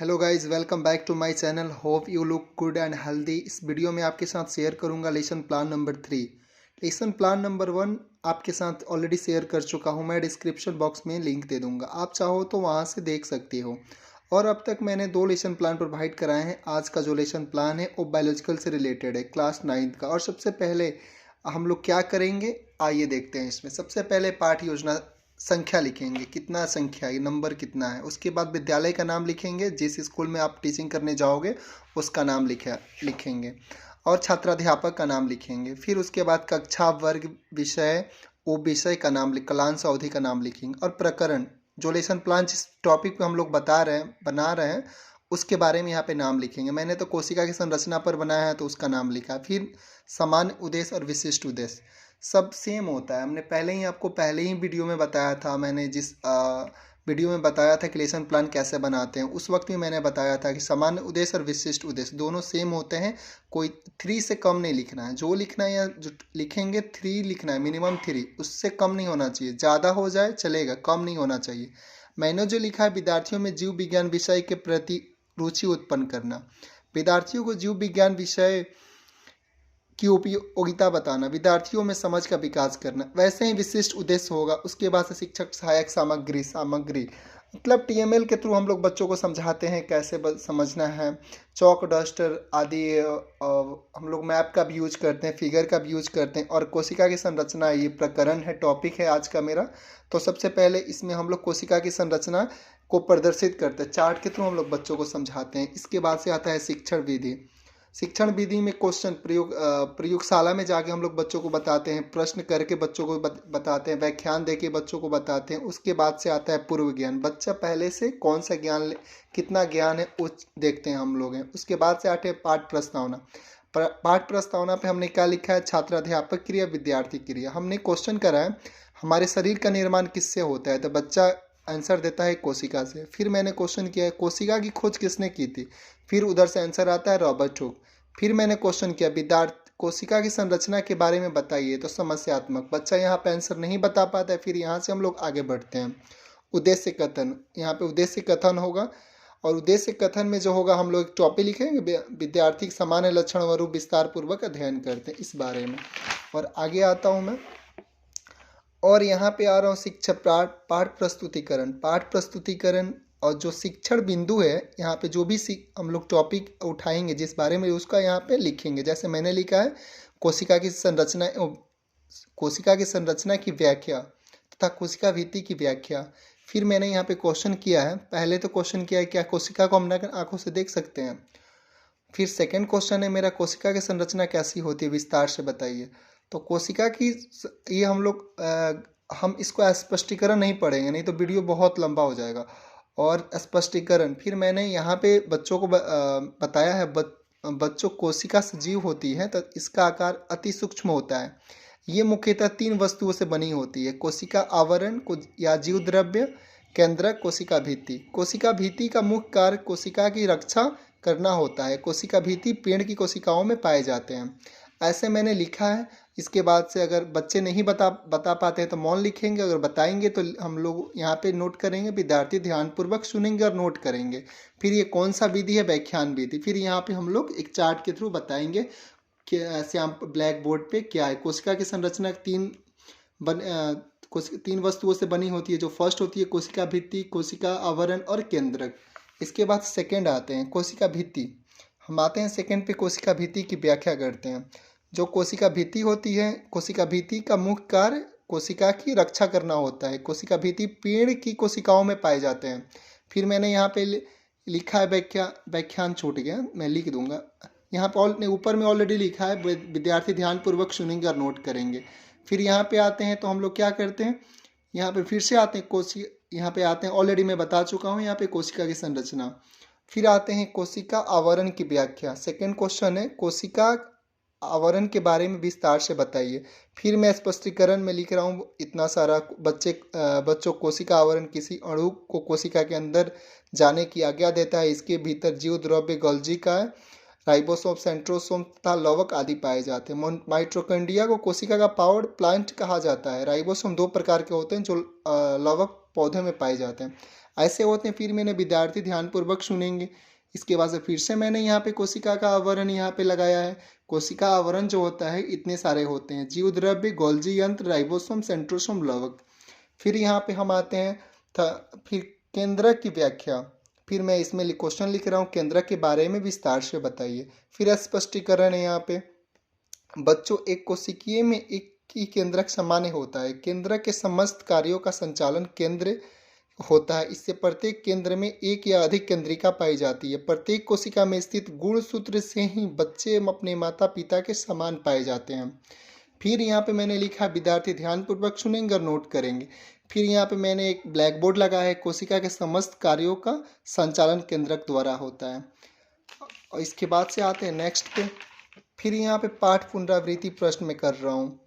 Hello guys, welcome back to my channel. Hope you look good and healthy. इस video में आपके साथ share करूंगा lesson plan number 3। Lesson plan number 1 आपके साथ ऑलरेडी शेयर कर चुका हूं। मैं डिस्क्रिप्शन बॉक्स में लिंक दे दूंगा, आप चाहो तो वहां से देख सकते हो। और अब तक मैंने 2 लेसन प्लान प्रोवाइड कराए हैं। आज का जो लेसन प्लान है वो बायोलॉजिकल से रिलेटेड है, क्लास 9 का। और सबसे पहले हम लोग क्या करेंगे, आइए देखते हैं। इसमें सबसे पहले पाठ योजना संख्या लिखेंगे, कितना संख्या, ये नंबर कितना है। उसके बाद विद्यालय का नाम लिखेंगे, जिस स्कूल में आप टीचिंग करने जाओगे उसका नाम लिखेंगे। और छात्राध्यापक का नाम लिखेंगे। फिर उसके बाद कक्षा, वर्ग, विषय, वो विषय का नाम कालांश अवधि का नाम लिखेंगे। और प्रकरण, जो लेसन प्लान जिस टॉपिक पे हम लोग बना रहे हैं उसके बारे में यहाँ पे नाम लिखेंगे। मैंने तो कोशिका की संरचना पर बनाया है तो उसका नाम लिखा। फिर सामान्य उद्देश्य और विशिष्ट उद्देश्य सब सेम होता है। हमने पहले ही वीडियो में बताया था। मैंने जिस वीडियो में बताया था कि लेसन प्लान कैसे बनाते हैं, उस वक्त भी मैंने बताया था कि सामान्य उद्देश्य और विशिष्ट उद्देश्य दोनों सेम होते हैं। कोई 3 से कम नहीं लिखना है। जो लिखना है या जो लिखेंगे 3 लिखना है, मिनिमम 3, उससे कम नहीं होना चाहिए। ज़्यादा हो जाए चलेगा, कम नहीं होना चाहिए। मैंने जो लिखा है, विद्यार्थियों में जीव विज्ञान विषय के प्रति रुचि उत्पन्न करना, विद्यार्थियों को जीव विज्ञान विषय की उपयोगिता बताना, विद्यार्थियों में समझ का विकास करना। वैसे ही विशिष्ट उद्देश्य होगा। उसके बाद से शिक्षक सहायक सामग्री मतलब टीएमएल के थ्रू हम लोग बच्चों को समझाते हैं कैसे समझना है। चौक, डस्टर आदि हम लोग मैप का भी यूज करते हैं, फिगर का भी यूज करते हैं। और कोशिका की संरचना, ये प्रकरण है, टॉपिक है आज का मेरा। तो सबसे पहले इसमें हम लोग कोशिका की संरचना को प्रदर्शित करते हैं, चार्ट के थ्रू हम लोग बच्चों को समझाते हैं। इसके बाद से आता है शिक्षण विधि। शिक्षण विधि में क्वेश्चन प्रयोगशाला में जाके हम लोग बच्चों को बताते हैं, प्रश्न करके बच्चों को बताते हैं, व्याख्यान देके बच्चों को बताते हैं। उसके बाद से आता है पूर्व ज्ञान। बच्चा पहले से कौन सा ज्ञान, कितना ज्ञान है वो देखते हैं हम लोग हैं। उसके बाद से आते हैं पाठ प्रस्तावना। पाठ प्रस्तावना पे हमने क्या लिखा है, छात्राध्यापक क्रिया, विद्यार्थी क्रिया। हमने क्वेश्चन करा है हमारे शरीर का निर्माण किससे होता है, तो बच्चा आंसर देता है कोशिका से। फिर मैंने क्वेश्चन किया है कोशिका की खोज किसने की थी, फिर उधर से आंसर आता है रॉबर्ट हुक। फिर मैंने क्वेश्चन किया विद्यार्थी कोशिका की संरचना के बारे में बताइए, तो समस्यात्मक। बच्चा यहाँ पे आंसर नहीं बता पाता है। फिर यहाँ से हम लोग आगे बढ़ते हैं उद्देश्य कथन। यहाँ पे उद्देश्य कथन होगा। और उद्देश्य कथन में जो होगा हम लोग एक टॉपिक लिखेंगे, विद्यार्थी के सामान्य लक्षण व रूप विस्तार पूर्वक अध्ययन करते हैं इस बारे में। और आगे आता हूँ मैं, और यहाँ पे आ रहा हूँ शिक्षा पाठ प्रस्तुतिकरण। पाठ प्रस्तुतिकरण और जो शिक्षण बिंदु है, यहाँ पे जो भी हम लोग टॉपिक उठाएंगे जिस बारे में, उसका यहाँ पे लिखेंगे। जैसे मैंने लिखा है कोशिका की संरचना, कोशिका की संरचना की व्याख्या तथा कोशिका भित्ति की व्याख्या। फिर मैंने यहाँ पे क्वेश्चन किया है, पहले तो क्वेश्चन किया है क्या कोशिका को हम आंखों से देख सकते हैं। फिर सेकंड क्वेश्चन है मेरा, कोशिका की संरचना कैसी होती है, विस्तार से बताइए। तो कोशिका की ये हम इसको स्पष्टीकरण नहीं पढ़ेंगे, नहीं तो वीडियो बहुत लंबा हो जाएगा। और स्पष्टीकरण, फिर मैंने यहाँ पे बच्चों को बताया है बच्चों कोशिका सजीव होती है तो इसका आकार अति सूक्ष्म होता है। ये मुख्यतः 3 वस्तुओं से बनी होती है, कोशिका आवरण को या जीव द्रव्य, केंद्रक, कोशिका भित्ति। कोशिका भित्ति का मुख्य कार्य कोशिका की रक्षा करना होता है। कोशिका भित्ति पेड़ की कोशिकाओं में पाए जाते हैं। ऐसे मैंने लिखा है। इसके बाद से अगर बच्चे नहीं बता पाते हैं तो मौन लिखेंगे, अगर बताएंगे तो हम लोग यहाँ पे नोट करेंगे, विद्यार्थी ध्यानपूर्वक सुनेंगे और नोट करेंगे। फिर ये कौन सा विधि है, व्याख्यान विधि। फिर यहाँ पे हम लोग एक चार्ट के थ्रू बताएंगे कि श्याम ब्लैक बोर्ड पे क्या है। कोशिका की संरचना 3 वस्तुओं से बनी होती है। जो फर्स्ट होती है कोशिका भित्ति, कोशिका आवरण और केंद्रक। इसके बाद सेकेंड आते हैं कोशिका भित्ति। हम आते हैं सेकेंड पे, कोशिका भित्ति की व्याख्या करते हैं। जो कोशिका भित्ति होती है, कोशिका भित्ति का मुख्य कार्य कोशिका की रक्षा करना होता है। कोशिका भित्ति पेड़ की कोशिकाओं में पाए जाते हैं। फिर मैंने यहाँ पे लिखा है व्याख्यान छूट गया, मैं लिख दूंगा। यहाँ पे ऊपर में ऑलरेडी लिखा है विद्यार्थी ध्यानपूर्वक सुनेंगे और नोट करेंगे। फिर यहाँ पे आते हैं तो हम लोग क्या करते हैं, यहाँ पे फिर से आते हैं यहाँ पे आते हैं, ऑलरेडी मैं बता चुका हूँ यहाँ पे कोशिका की संरचना। फिर आते हैं कोशिका आवरण की व्याख्या। सेकेंड क्वेश्चन है कोशिका आवरण के बारे में विस्तार से बताइए। फिर मैं स्पष्टीकरण में लिख रहा हूँ इतना सारा। बच्चों कोशिका आवरण किसी अणु को कोशिका के अंदर जाने की आज्ञा देता है। इसके भीतर जीव द्रव्य गोल्जी का है, राइबोसोम, सेंट्रोसोम तथा लवक आदि पाए जाते हैं। माइटोकॉन्ड्रिया को कोशिका का पावर प्लांट कहा जाता है। राइबोसोम 2 प्रकार के होते हैं, जो लवक पौधों में पाए जाते हैं, ऐसे होते हैं। फिर मैंने विद्यार्थी ध्यानपूर्वक सुनेंगे। इसके बाद से फिर से मैंने यहाँ पे कोशिका का आवरण यहाँ पे लगाया है। कोशिका आवरण जो होता है इतने सारे होते हैं, जीव द्रव्य, गोल्जी यंत्र, राइबोसोम, सेंट्रोसोम, लवक। फिर यहाँ पे हम आते हैं फिर केंद्रक की व्याख्या। फिर मैं इसमें क्वेश्चन लिख रहा हूँ, केंद्रक के बारे में विस्तार से बताइए। फिर स्पष्टीकरण है यहाँ पे। बच्चों, एक कोशिकीय में एक ही केंद्रक सामान्य होता है। केंद्रक के समस्त कार्यों का संचालन केंद्र होता है। इससे प्रत्येक केंद्र में एक या अधिक केंद्रिका पाई जाती है। प्रत्येक कोशिका में स्थित गुणसूत्र से ही बच्चे अपने माता पिता के समान पाए जाते हैं। फिर यहाँ पे मैंने लिखा, विद्यार्थी ध्यानपूर्वक सुनेंगे और नोट करेंगे। फिर यहाँ पे मैंने एक ब्लैक बोर्ड लगाया है, कोशिका के समस्त कार्यों का संचालन केंद्रक द्वारा होता है। और इसके बाद से आते हैं नेक्स्ट पे। फिर यहाँ पे पाठ पुनरावृत्ति प्रश्न में कर रहा हूँ।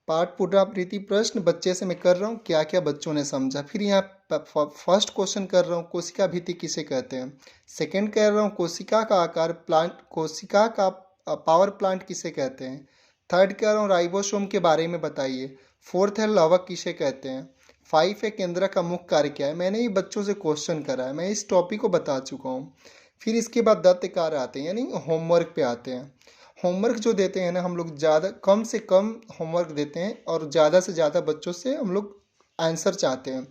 पाठ पुनरावृत्ति प्रश्न बच्चे से मैं कर रहा हूँ, क्या क्या बच्चों ने समझा। फिर यहाँ फर्स्ट क्वेश्चन कर रहा हूँ, कोशिका भित्ति किसे कहते हैं। सेकंड कह रहा हूँ, कोशिका का आकार प्लांट, कोशिका का पावर प्लांट किसे कहते हैं। थर्ड कह रहा हूँ, राइबोसोम के बारे में बताइए। फोर्थ है, लवक किसे कहते हैं। 5 है, केंद्रक का मुख्य कार्य क्या है। मैंने ये बच्चों से क्वेश्चन करा है, मैं इस टॉपिक को बता चुका हूँ। फिर इसके बाद दत्त कार्य आते हैं, यानी होमवर्क पे आते हैं। होमवर्क जो देते हैं ना, हम लोग ज़्यादा कम से कम होमवर्क देते हैं और ज़्यादा से ज़्यादा बच्चों से हम लोग आंसर चाहते हैं,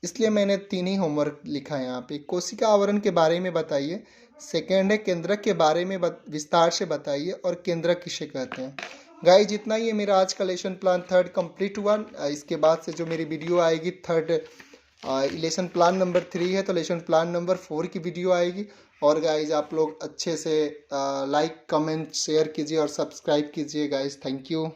इसलिए मैंने 3 ही होमवर्क लिखा है यहाँ पे। कोशिका आवरण के बारे में बताइए। सेकेंड है, केंद्रक के बारे में विस्तार से बताइए और केंद्रक किसे कहते हैं। गाइस, जितना ही है मेरा आज का लेसन प्लान थर्ड कंप्लीट हुआ। इसके बाद से जो मेरी वीडियो आएगी थर्ड लेसन प्लान नंबर 3 है, तो लेसन प्लान नंबर 4 की वीडियो आएगी। और गाइज, आप लोग अच्छे से लाइक, कमेंट, शेयर कीजिए और सब्सक्राइब कीजिए गाइज। Thank you.